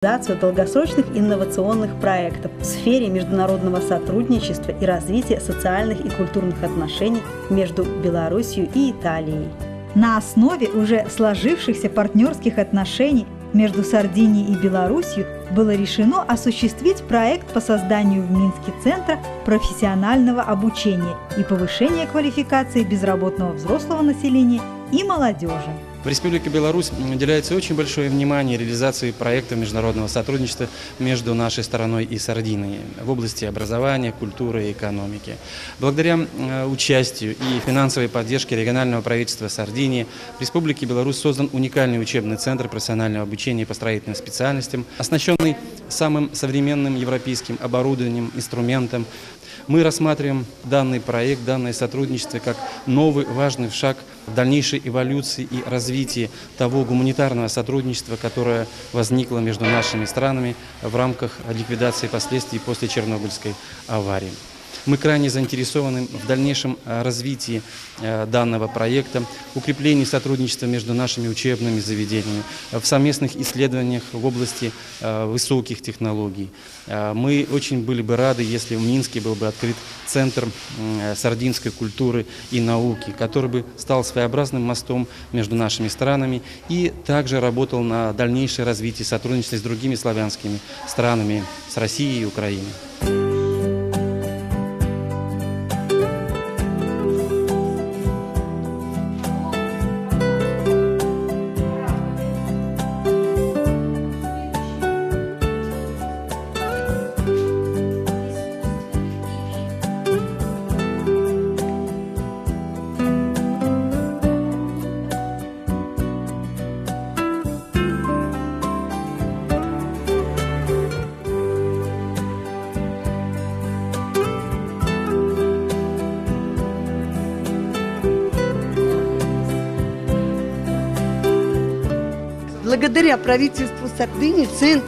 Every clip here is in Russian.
реализацию долгосрочных инновационных проектов в сфере международного сотрудничества и развития социальных и культурных отношений между Беларусью и Италией. На основе уже сложившихся партнерских отношений между Сардинией и Беларусью было решено осуществить проект по созданию в Минске Центра профессионального обучения и повышения квалификации безработного взрослого населения и молодежи. В Республике Беларусь уделяется очень большое внимание реализации проектов международного сотрудничества между нашей стороной и Сардинией в области образования, культуры и экономики. Благодаря участию и финансовой поддержке регионального правительства Сардинии в Республике Беларусь создан уникальный учебный центр профессионального обучения по строительным специальностям, оснащенный самым современным европейским оборудованием, инструментом. Мы рассматриваем данный проект, данное сотрудничество как новый важный шаг в дальнейшей эволюции и развитии того гуманитарного сотрудничества, которое возникло между нашими странами в рамках ликвидации последствий после Чернобыльской аварии. Мы крайне заинтересованы в дальнейшем развитии данного проекта, укреплении сотрудничества между нашими учебными заведениями, в совместных исследованиях в области высоких технологий. Мы очень были бы рады, если в Минске был бы открыт Центр сардинской культуры и науки, который бы стал своеобразным мостом между нашими странами и также работал на дальнейшее развитие сотрудничества с другими славянскими странами, с Россией и Украиной. Благодаря правительству Сардинии Центр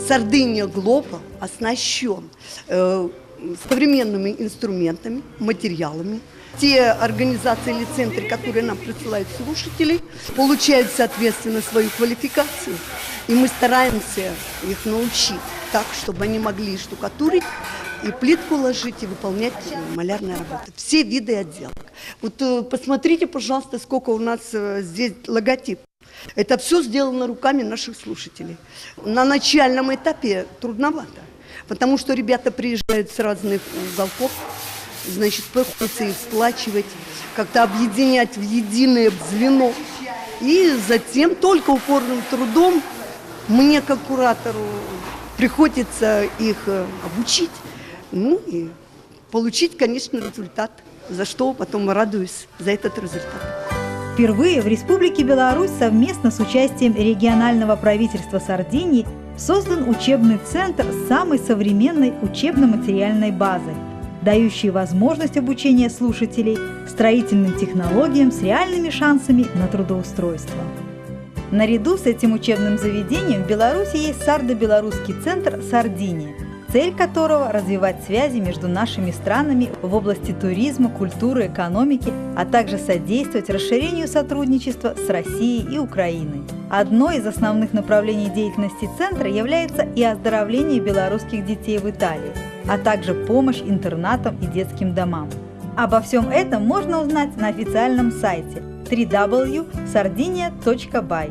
Сардиния Глобал оснащен современными инструментами, материалами. Те организации или центры, которые нам присылают слушатели, получают, соответственно, свою квалификацию. И мы стараемся их научить так, чтобы они могли штукатурить, и плитку ложить, и выполнять малярные работы. Все виды отделок. Вот посмотрите, пожалуйста, сколько у нас здесь логотип. Это все сделано руками наших слушателей. На начальном этапе трудновато, потому что ребята приезжают с разных уголков, значит, приходится их сплачивать, как-то объединять в единое звено. И затем только упорным трудом мне, как куратору, приходится их обучить, ну и получить, конечно, результат, за что потом радуюсь за этот результат. Впервые в Республике Беларусь совместно с участием регионального правительства Сардинии создан учебный центр с самой современной учебно-материальной базой, дающий возможность обучения слушателей строительным технологиям с реальными шансами на трудоустройство. Наряду с этим учебным заведением в Беларуси есть сардо-белорусский центр «Сардиния», цель которого – развивать связи между нашими странами в области туризма, культуры, экономики, а также содействовать расширению сотрудничества с Россией и Украиной. Одно из основных направлений деятельности центра является и оздоровление белорусских детей в Италии, а также помощь интернатам и детским домам. Обо всем этом можно узнать на официальном сайте www.sardinia.by.